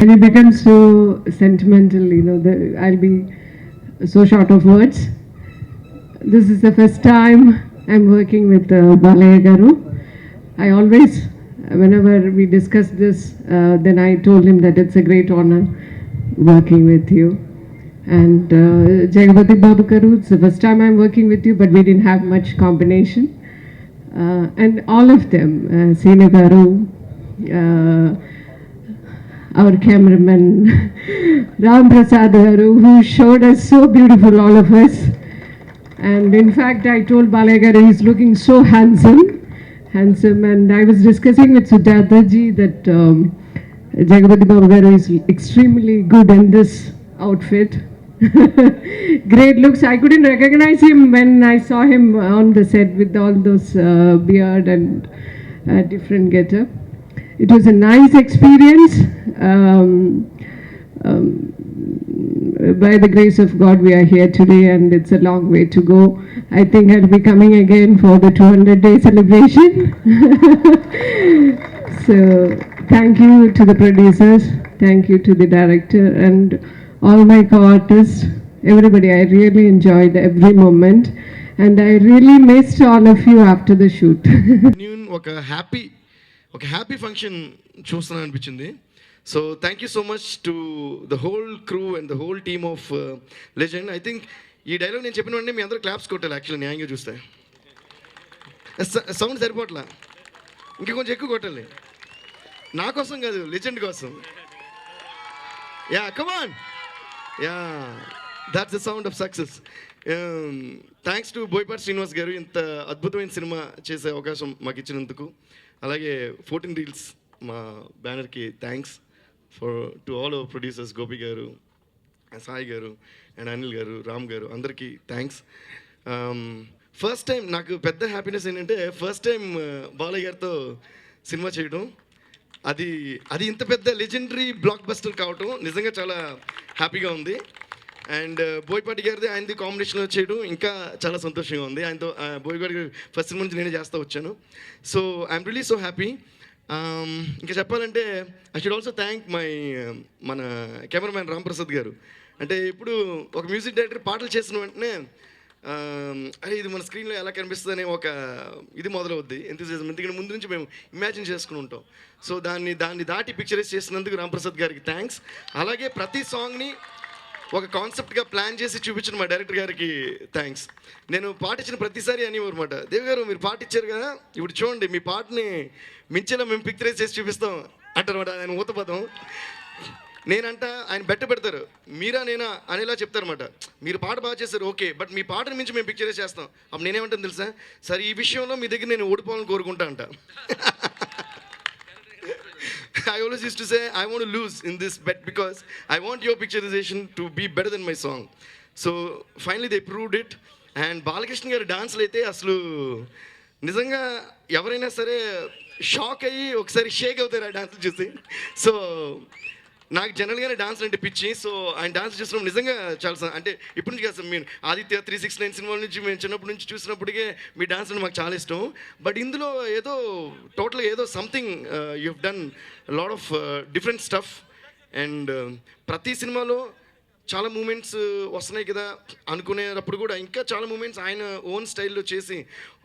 And it becomes so sentimental, I'll be so short of words. This is the first time I'm working with Balaya Garu. I always, whenever we discuss this, then I told him that it's a great honor working with you. And Jagapati Babu Garu, it's the first time I'm working with you, but we didn't have much combination. And all of them, Seena Garu, our cameraman Ram Prasad Garu, who showed us so beautiful, all of us. And in fact, I told Balaya he's looking so handsome. And I was discussing with Sujata ji that Jagapati Babu Garu is extremely good in this outfit. Great looks. I couldn't recognize him when I saw him on the set with all those beard and different getup. It was a nice experience. By the grace of God, we are here today, and it's a long way to go. I think I'll be coming again for the 200-day celebration. So, thank you to the producers, thank you to the director, and all my co-artists, everybody. I really enjoyed every moment, and I really missed all of you after the shoot. ఒక happy function చూస్తున్నాను అనిపించింది. So thank you so much to the whole crew and the whole team of legend. I think ఈ dialogue నేను చెప్పిన వెంటనే మీ అందరూ claps కొట్టాలి actually న్యాయంగా చూస్తే. సౌండ్ సరిపోట్లా, ఇంకా కొంచెం ఎక్కువ కొట్టాలి. నా కోసం కాదు, లెజెండ్ కోసం. Yeah come on, yeah that's the sound of success. Thanks to Boyapati Srinivas గారు ఇంత అద్భుతమైన సినిమా చేసే అవకాశం మాకు ఇచ్చినందుకు. అలాగే 14 Reels మా బ్యానర్కి thanks to all our producers, Gopi గారు, సాయి గారు అండ్ అనిల్ గారు, రామ్ గారు, అందరికీ థ్యాంక్స్. ఫస్ట్ టైం నాకు పెద్ద హ్యాపీనెస్ ఏంటంటే ఫస్ట్ టైం బాలయ్య గారితో సినిమా చేయడం. అది ఇంత పెద్ద లెజెండరీ బ్లాక్ బస్టర్ కావటం నిజంగా చాలా హ్యాపీగా ఉంది. అండ్ బోయపాటి గారిది ఆయనది కాంబినేషన్లో చేయడం ఇంకా చాలా సంతోషంగా ఉంది. ఆయనతో బోయపాటి గారు ఫస్ట్ సినిమా నుంచి నేనే చేస్తూ వచ్చాను. So I'm really so happy. ఇంకా చెప్పాలంటే ఐ షుడ్ ఆల్సో థ్యాంక్ మన కెమెరామ్యాన్ రామ్ ప్రసాద్ గారు. అంటే ఇప్పుడు ఒక మ్యూజిక్ డైరెక్టర్ పాటలు చేసిన వెంటనే అరే ఇది మన స్క్రీన్లో ఎలా కనిపిస్తుంది అనే ఒక ఇది మొదలవుద్ది, ఎంతసేజం. ఎందుకంటే ముందు నుంచి మేము ఇమాజిన్ చేసుకుని ఉంటాం. సో దాన్ని దాటి పిక్చరైజ్ చేసినందుకు రామ్ ప్రసాద్ గారికి థ్యాంక్స్. అలాగే ప్రతి సాంగ్ని ఒక కాన్సెప్ట్గా ప్లాన్ చేసి చూపించిన మా డైరెక్టర్ గారికి థ్యాంక్స్. నేను పాట ఇచ్చిన ప్రతిసారి అనేవారు అనమాట, దేవి గారు మీరు పాట ఇచ్చారు కదా, ఇప్పుడు చూడండి మీ పాటని మించేలా మేము పిక్చరైజ్ చేసి చూపిస్తాం అంటారన్నమాట. ఆయన ఊతపదం. నేనంట ఆయన పెడతారు, మీరా నేనా అనేలా చెప్తారన్నమాట. మీరు పాట బాగా చేస్తారు ఓకే, బట్ మీ పాటను మించి మేము పిక్చరైజ్ చేస్తాం. అప్పుడు నేనేమంటాను తెలుసా, సరే ఈ విషయంలో మీ దగ్గర నేను ఓడిపోవాలని కోరుకుంటా అంట. I always used to say I want to lose in this bet because I want your picturization to be better than my song. So finally they proved it. And Balakrishna గారి డాన్స్లు అయితే అసలు నిజంగా ఎవరైనా సరే షాక్ అయ్యి ఒకసారి షేక్ అవుతారు ఆ డాన్స్లు చూసి. సో నాకు జనరల్గానే డాన్స్ అంటే పిచ్చి. సో ఆయన డాన్స్ చూసినప్పుడు నిజంగా చాలా అంటే ఇప్పటి నుంచి కాదు, మీరు ఆదిత్య 369 సినిమాల నుంచి మేము చిన్నప్పటి నుంచి చూసినప్పటికే మీ డాన్స్ అంటే మాకు చాలా ఇష్టం. బట్ ఇందులో ఏదో టోటల్గా ఏదో something you have done lot of different stuff. And ప్రతి సినిమాలో చాలా మూమెంట్స్ వస్తున్నాయి కదా అనుకునేటప్పుడు కూడా ఇంకా చాలా మూమెంట్స్ ఆయన ఓన్ స్టైల్లో చేసి,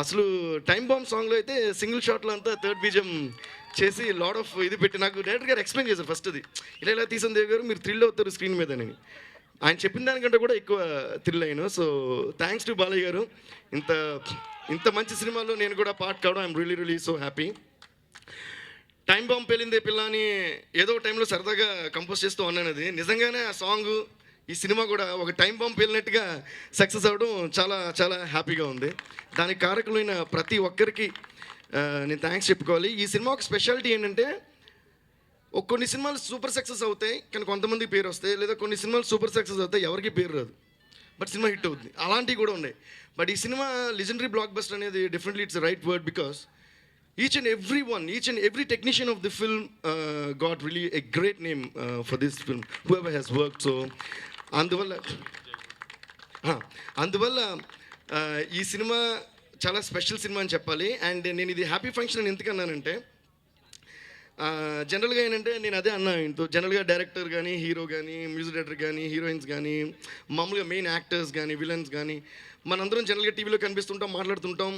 అసలు టైం బాంబ్ సాంగ్లో అయితే సింగిల్ షాట్లో అంతా థర్డ్ బీజం చేసి లాట్ ఆఫ్ ఇది పెట్టి నాకు డైరెక్టర్ గారు ఎక్స్ప్లెయిన్ చేశారు. ఫస్ట్ అది ఇలా తీసిన దేవి గారు మీరు థ్రిల్ అవుతారు స్క్రీన్ మీద అని. ఆయన చెప్పిన దానికంటే కూడా ఎక్కువ థ్రిల్ అయ్యాను. సో థ్యాంక్స్ టు బాలయ్య గారు. ఇంత మంచి సినిమాలో నేను కూడా పార్ట్ కావడం I'm really really so happy. Time bomb పేలిందే పిల్ల అని ఏదో టైంలో సరదాగా కంపోజ్ చేస్తూ ఉన్నాను. అది నిజంగానే ఆ సాంగ్ ఈ సినిమా కూడా ఒక టైం బాంబ్ పేలినట్టుగా సక్సెస్ అవ్వడం చాలా చాలా హ్యాపీగా ఉంది. దానికి కారకులైన ప్రతి ఒక్కరికి నేను థ్యాంక్స్ చెప్పుకోవాలి. ఈ సినిమా ఒక స్పెషాలిటీ ఏంటంటే కొన్ని సినిమాలు సూపర్ సక్సెస్ అవుతాయి కానీ కొంతమందికి పేరు వస్తాయి, లేదా కొన్ని సినిమాలు సూపర్ సక్సెస్ అవుతాయి ఎవరికి పేరు రాదు బట్ సినిమా హిట్ అవుతుంది. అలాంటివి కూడా ఉన్నాయి. బట్ ఈ సినిమా లెజెండరీ బ్లాక్ బస్టర్ అనేది definitely it's right word because each and every technician of the film got really a great name for this film, whoever has worked. So అందువల్ల ఈ cinema చాలా special cinema అని చెప్పాలి. And నేను ఇది happy function అని ఎందుకన్నానంటే జనరల్గా ఏంటంటే నేను అదే అన్నా ఇంతో జనరల్గా డైరెక్టర్ కానీ హీరో కానీ మ్యూజిక్ డైరెక్టర్ కానీ హీరోయిన్స్ కానీ మామూలుగా మెయిన్ యాక్టర్స్ కానీ విలన్స్ కానీ మనందరం జనరల్గా టీవీలో కనిపిస్తుంటాం మాట్లాడుతుంటాం.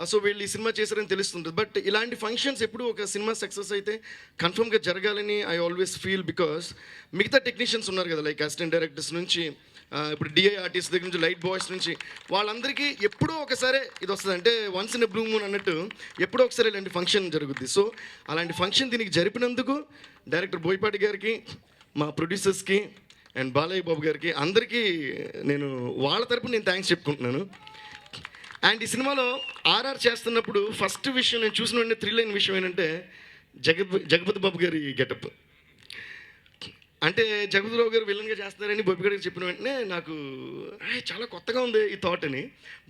సో వీళ్ళు ఈ సినిమా చేశారని తెలుస్తుంటుంది. బట్ ఇలాంటి ఫంక్షన్స్ ఎప్పుడు ఒక సినిమా సక్సెస్ అయితే కన్ఫర్మ్గా జరగాలని ఐ ఆల్వేస్ ఫీల్. బికాస్ మిగతా టెక్నీషియన్స్ ఉన్నారు కదా, లైక్ అసిస్టెంట్ డైరెక్టర్స్ నుంచి ఇప్పుడు డిఐ ఆర్టిస్ట్ దగ్గర నుంచి లైట్ బాయ్స్ నుంచి వాళ్ళందరికీ ఎప్పుడో ఒకసారి ఇది వస్తుంది. అంటే once in a blue moon అన్నట్టు ఎప్పుడో ఒకసారి ఇలాంటి ఫంక్షన్ జరుగుద్ది. సో అలాంటి ఫంక్షన్ దీనికి జరిపినందుకు డైరెక్టర్ బోయపాటి గారికి, మా ప్రొడ్యూసర్స్కి అండ్ బాలయ్య బాబు గారికి అందరికీ నేను వాళ్ళ తరపున నేను థ్యాంక్స్ చెప్పుకుంటున్నాను. అండ్ ఈ సినిమాలో ఆర్ఆర్ చేస్తున్నప్పుడు ఫస్ట్ విషయం నేను చూసిన వెంటనే థ్రిల్ అయిన విషయం ఏంటంటే జగపతి బాబు గారి గెటప్. అంటే జగపతి బాబు గారు విలన్గా చేస్తారని బాబు గారికి చెప్పిన వెంటనే నాకు చాలా కొత్తగా ఉంది ఈ థాట్ అని.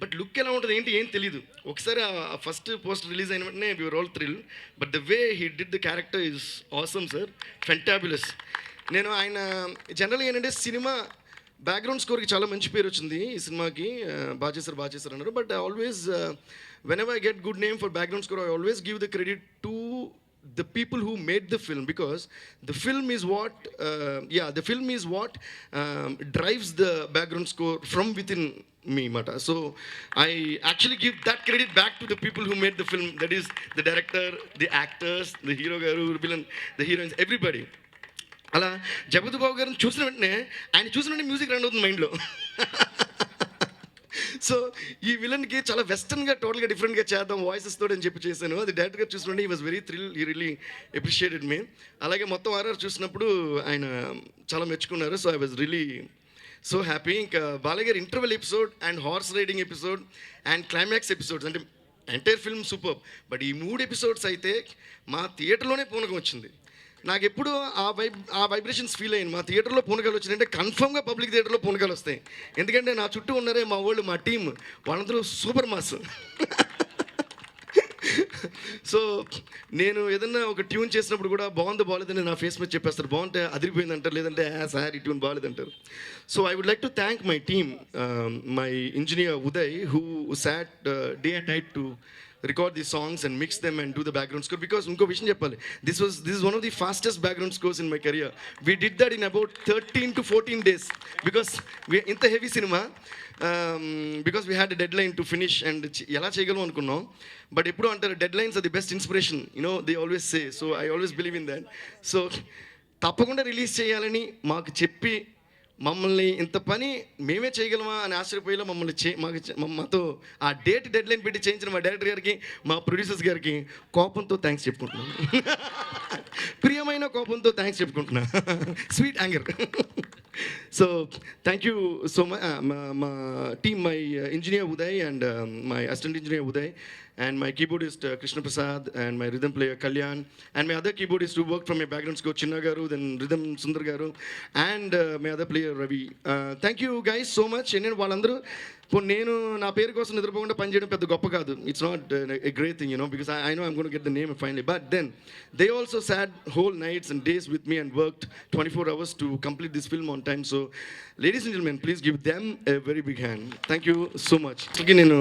బట్ లుక్ ఎలా ఉంటుంది ఏంటి ఏం తెలీదు. ఒకసారి ఆ ఫస్ట్ పోస్ట్ రిలీజ్ అయిన వెంటనే we were all thrill. But the way he did the character is awesome sir, fantabulous. నేను ఆయన జనరల్గా ఏంటంటే సినిమా బ్యాక్గ్రౌండ్ స్కోర్కి చాలా మంచి పేరు వచ్చింది ఈ సినిమాకి. బాగా చేశారు అన్నారు. But I always when ever I get good name for background score I always give the credit to the people who made the film, because the film is what drives the background score from within me mata. So I actually give that credit back to the people who made the film, that is the director, the actors, the hero garu, villain, the heroines, everybody. అలా జగపతి బాబు గారిని చూసిన వెంటనే ఆయన చూసిన వెంటనే music run అవుతుంది మైండ్లో. So ఈ విలన్కి చాలా వెస్టర్న్గా టోటల్గా డిఫరెంట్గా చేద్దాం వాయిసెస్ తోటి అని చెప్పి చేశాను. అది డైరెక్ట్గా చూసినప్పుడు ఈ వాజ్ వెరీ థ్రిల్, ఈ రియలీ అప్రిషియేటెడ్ మీ. అలాగే మొత్తం ఆర్ఆర్ చూసినప్పుడు ఆయన చాలా మెచ్చుకున్నారు. So I was really so happy. ఇంకా బాలయ్య గారి interval episode and horse riding episode and climax episodes అంటే ఎంటైర్ ఫిల్మ్ సూపర్. బట్ ఈ 3 ఎపిసోడ్స్ అయితే మా థియేటర్లోనే పూనకం వచ్చింది. నాకు ఎప్పుడు ఆ వైబ్రేషన్స్ ఫీల్ అయ్యింది. మా థియేటర్లో పూనకాలు వచ్చినాయంటే కన్ఫర్మ్గా పబ్లిక్ థియేటర్లో పూనకాలు వస్తాయి. ఎందుకంటే నా చుట్టూ ఉన్నారే మా వాళ్ళు, మా టీం, వాళ్ళందరూ సూపర్ మాస్. సో నేను ఏదన్నా ఒక ట్యూన్ చేసినప్పుడు కూడా బాగాలేదని నా ఫేస్ మీద చెప్పేస్తారు. బాగుంటే అదిరిపోయింది అంటారు, లేదంటే సార్ ఈ ట్యూన్ బాగాలేదంటారు. So I would like to thank my team, my engineer Uday, who sat day and night to record these songs and mix them and do the background score. Because unko vishయం cheppali, this is one of the fastest background scores in my career. We did that in about 13 to 14 days because we inta heavy cinema, because we had a deadline to finish and ela cheyagalum anukunnam. But eppudu antaru deadlines are the best inspiration, you know, they always say. So I always believe in that. So తప్పకుండా release చేయాలని మాకు చెప్పి మమ్మల్ని ఇంత పని మేమే చేయగలమా అని ఆశ్చర్యపోయేలా మాతో ఆ డెడ్లైన్ పెట్టి చేయించిన మా డైరెక్టర్ గారికి, మా ప్రొడ్యూసర్స్ గారికి కోపంతో థ్యాంక్స్ చెప్పుకుంటున్నాను. ప్రియమైన కోపంతో థ్యాంక్స్ చెప్పుకుంటున్నా, sweet anger. So thank you so much మా team, my engineer Uday and my assistant engineer Uday, and my keyboardist Krishna Prasad, and my rhythm player Kalyan, and my other keyboardist who worked from my background score Chinna Garu, then rhythm Sundar Garu, and my other player Ravi. Thank you guys so much. And వాళ్ళందరూ నేను నా పేరు కోసం నిద్రపోకుండా పనిచేయడం పెద్ద గొప్ప కాదు. It's not a great thing, because I know I'm going to get the name finally. But then they also sat whole nights and days with me and worked 24 hours to complete this film on time. So ladies and gentlemen, please give them a very big hand. Thank you so much. నేను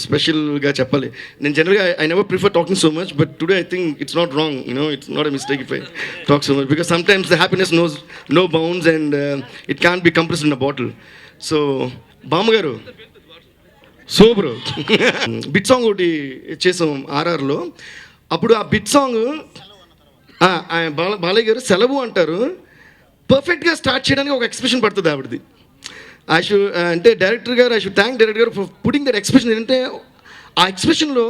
స్పెషల్గా చెప్పాలి, నేను జనరల్గా I never prefer talking so much, but today I think it's not wrong, it's not a mistake if I talk so much, because sometimes the happiness knows no bounds and it can't be compressed in a bottle. So బామ్మగారు super bit song ఒకటి చేసాం ఆర్ఆర్లో. అప్పుడు ఆ bit song Balayya గారు సెలవు అంటారు, పర్ఫెక్ట్గా start చేయడానికి ఒక ఎక్స్ప్రెషన్ పడుతుంది ఆవిడది. అంటే డైరెక్టర్ గారు, ఐ షుడ్ థ్యాంక్ డైరెక్టర్ గారు ఫర్ పుట్టింగ్ దట్ ఎక్స్ప్రెషన్. ఏంటంటే ఆ ఎక్స్ప్రెషన్లో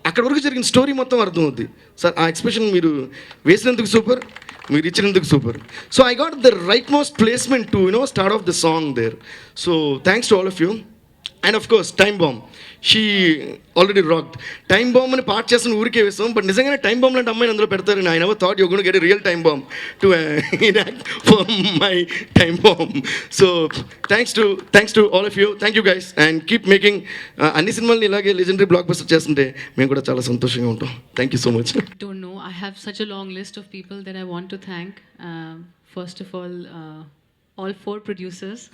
అక్కడ వరకు జరిగిన స్టోరీ మొత్తం అర్థమవుద్ది. సార్ ఆ ఎక్స్ప్రెషన్ మీరు వేసినందుకు సూపర్, మీరు ఇచ్చినందుకు super. So I got the rightmost placement to start off the song there. So thanks to all of you. And of course time bomb, she already rocked. Time bomb అని part చేస్తున్న ఊరికే వేస్తాం, but నిజంగానే time bomb లాంటి అమ్మాయిని అందులో పెడతారని I never thought you gonna get a real time bomb to enact for my time bomb. So thanks to all of you. Thank you guys and keep making అన్ని సినిమాలని ఇలాగే legendary block buster చేస్తుంటే మేము కూడా చాలా సంతోషంగా ఉంటాం. Thank you so much. Don't know, I have such a long list of people that I want to thank. First of all, all four producers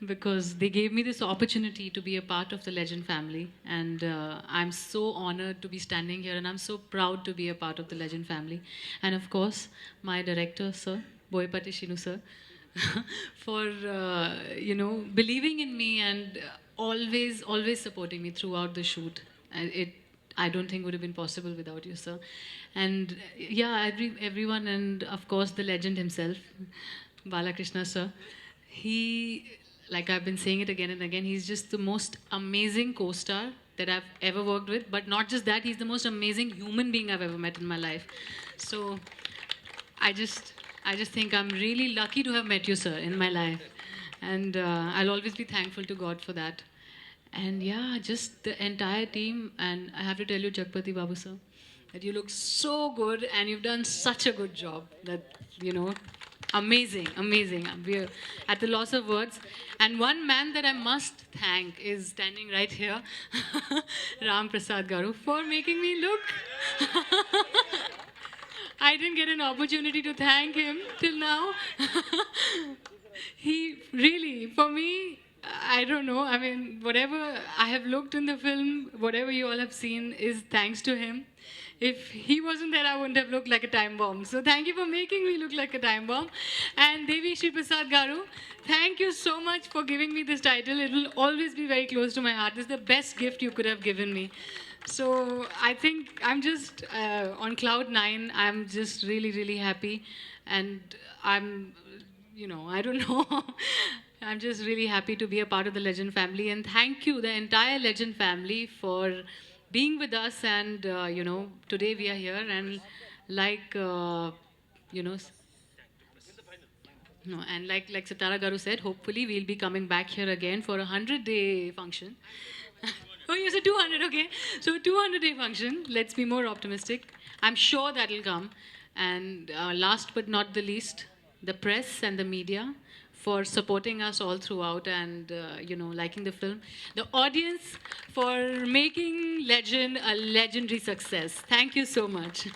because they gave me this opportunity to be a part of the Legend family. And I'm so honored to be standing here, and I'm so proud to be a part of the Legend family. And of course, my director, sir, Boyapati Shinu sir, for believing in me and always supporting me throughout the shoot. I don't think would have been possible without you, sir. And yeah, everyone, and of course the legend himself, Balakrishna sir. He, like I've been saying it again and again, he's just the most amazing co-star that I've ever worked with. But not just that, he's the most amazing human being I've ever met in my life. So I just think I'm really lucky to have met you, sir, in my life. And I'll always be thankful to God for that. And yeah, just the entire team. And I have to tell you, Jagpati Babu, sir, that you look so good and you've done such a good job that, amazing. We're at the loss of words. And one man that I must thank is standing right here, Ram Prasad Garu, for making me look. I didn't get an opportunity to thank him till now. He really, for me, I don't know. I mean, whatever I have looked in the film, whatever you all have seen is thanks to him. If he wasn't there, I wouldn't have looked like a time bomb. So thank you for making me look like a time bomb. And Devi Shri Prasad Garu, thank you so much for giving me this title. It will always be very close to my heart. This is the best gift you could have given me. So I think I'm just on cloud nine. I'm just really happy. And I'm, I don't know. I'm just really happy to be a part of the Legend family. And thank you, the entire Legend family, for being with us. And, today we are here. And like, no, and like Satara Garu said, hopefully we'll be coming back here again for a 100-day function. Oh, you said 200, okay. So 200-day function, let's be more optimistic. I'm sure that'll come. And last but not the least, the press and the media for supporting us all throughout and, liking the film. The audience for making Legend a legendary success. Thank you so much.